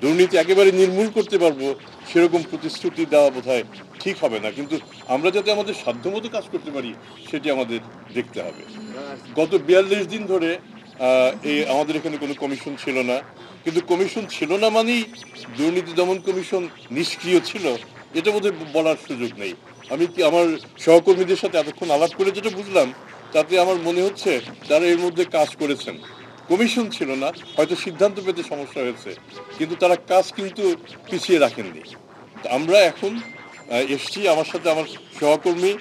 দুর্নীতি একেবারে নির্মূল করতে পারবো সেরকম প্রতিশ্রুতি দেওয়া বোধহয় ঠিক হবে না, কিন্তু আমরা যাতে আমাদের সাধ্যমতো কাজ করতে পারি সেটি আমাদের দেখতে হবে। গত ৪২ দিন ধরে এই আমাদের এখানে কোনো কমিশন ছিল না, কিন্তু কমিশন ছিল না মানেই দুর্নীতি দমন কমিশন নিষ্ক্রিয় ছিল এটা বোধহয় বলার সুযোগ নেই। আমি কি আমার সহকর্মীদের সাথে এতক্ষণ আলাপ করে যেটা বুঝলাম তাতে আমার মনে হচ্ছে তারা এর মধ্যে কাজ করেছেন। কমিশন ছিল না, হয়তো সিদ্ধান্ত পেতে সমস্যা হয়েছে, কিন্তু তারা কাজ কিন্তু পিছিয়ে রাখেননি। আমরা এখন এসছি, আমার সাথে আমার সহকর্মী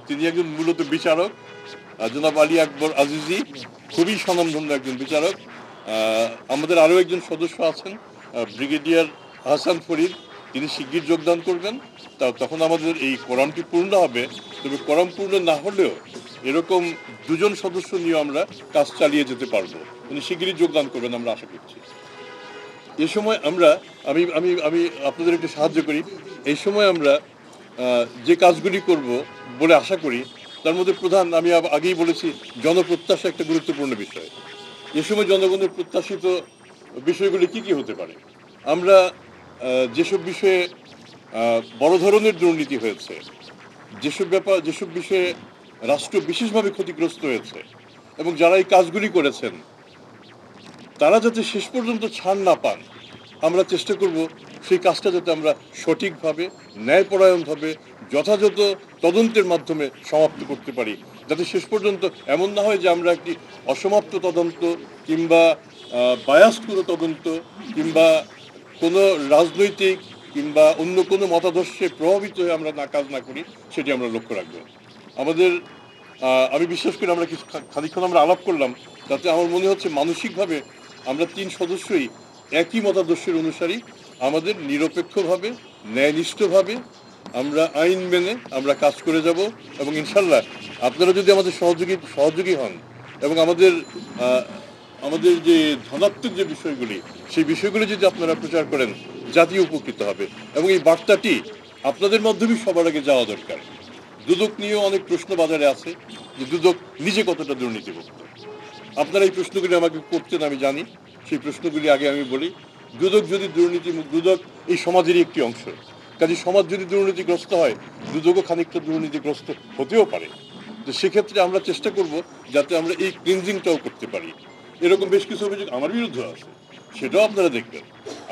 তিনি একজন মূলত বিচারক, জনাব আলী আকবর আজিজি, খুবই স্বনামধন্য একজন বিচারক। আমাদের আরও একজন সদস্য আছেন ব্রিগেডিয়ার হাসান ফরিদ, তিনি শিগগির যোগদান করবেন। তখন আমাদের এই কোরামটি পূর্ণ হবে, তবে কোরাম পূর্ণ না হলেও এরকম দুজন সদস্য নিয়ে আমরা কাজ চালিয়ে যেতে পারবো। উনি শিগগিরই যোগদান করবেন আমরা আশা করছি। এ সময় আমরা আমি আমি আমি আপনাদের একটু সাহায্য করি। এই সময় আমরা যে কাজগুলি করব বলে আশা করি তার মধ্যে প্রধান, আমি আগেই বলেছি, জনপ্রত্যাশা একটা গুরুত্বপূর্ণ বিষয়। এ সময় জনগণের প্রত্যাশিত বিষয়গুলি কি কি হতে পারে? আমরা যেসব বিষয়ে বড় ধরনের দুর্নীতি হয়েছে, যেসব বিষয়ে রাষ্ট্র বিশেষভাবে ক্ষতিগ্রস্ত হয়েছে এবং যারা এই কাজগুলি করেছেন তারা যাতে শেষ পর্যন্ত ছাড় না পান, আমরা চেষ্টা করব সেই কাজটা যাতে আমরা সঠিকভাবে, ন্যায়পরায়ণভাবে, যথাযথ তদন্তের মাধ্যমে সমাপ্ত করতে পারি, যাতে শেষ পর্যন্ত এমন না হয় যে আমরা একটি অসমাপ্ত তদন্ত কিংবা বায়াস কোনো তদন্ত কিংবা কোনো রাজনৈতিক কিংবা অন্য কোনো মতাদর্শে প্রভাবিত হয়ে আমরা কাজ না করি, সেটি আমরা লক্ষ্য রাখবো। আমাদের আমি বিশ্বাস করি আমরা খানিকক্ষণ আমরা আলাপ করলাম, তাতে আমার মনে হচ্ছে মানসিকভাবে আমরা ৩ সদস্যই একই মতাদর্শের অনুসারী। আমাদের নিরপেক্ষভাবে, ন্যায়নিষ্ঠভাবে আমরা আইন মেনে আমরা কাজ করে যাব এবং ইনশাল্লাহ আপনারা যদি আমাদের সহযোগী হন এবং আমাদের যে ধনাত্মক যে বিষয়গুলি, সেই বিষয়গুলি যদি আপনারা প্রচার করেন, জাতি উপকৃত হবে এবং এই বার্তাটি আপনাদের মাধ্যমেই সবার আগে যাওয়া দরকার। দুদক নিয়েও অনেক প্রশ্ন বাজারে আছে যে দুদক নিজে কতটা দুর্নীতিমুক্ত। আপনারা এই প্রশ্নগুলি আমাকে করতেন, আমি জানি। সেই প্রশ্নগুলি আগে আমি বলি। দুদক যদি দুদক এই সমাজেরই একটি অংশ, কাজে সমাজ যদি দুর্নীতিগ্রস্ত হয় দুদকও খানিকটা দুর্নীতিগ্রস্ত হতেও পারে। তো সেক্ষেত্রে আমরা চেষ্টা করব যাতে আমরা এই ক্লিনজিংটাও করতে পারি। এরকম বেশ কিছু অভিযোগ আমার বিরুদ্ধে আছে, সেটাও আপনারা দেখবেন।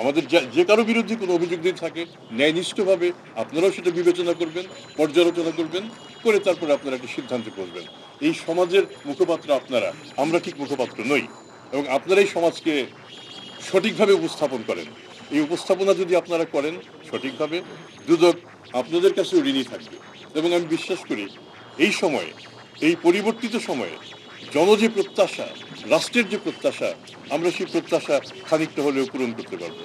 আমাদের যে কারো বিরুদ্ধে কোনো অভিযোগ যদি থাকে ন্যায়নিষ্ঠভাবে আপনারাও সেটা বিবেচনা করবেন, পর্যালোচনা করবেন, করে তারপরে আপনারা একটি সিদ্ধান্তে পৌঁছবেন। এই সমাজের মুখপাত্র আপনারা, আমরা ঠিক মুখপাত্র নই, এবং আপনারাই সমাজকে সঠিকভাবে উপস্থাপন করেন। এই উপস্থাপনা যদি আপনারা করেন সঠিকভাবে, দুদক আপনাদের কাছে ঋণী থাকবে। এবং আমি বিশ্বাস করি এই সময়ে, এই পরিবর্তিত সময়ে যে প্রত্যাশা, রাষ্ট্রের যে প্রত্যাশা, আমরা সেই প্রত্যাশা খানিকটা হলেও পূরণ করতে পারবো।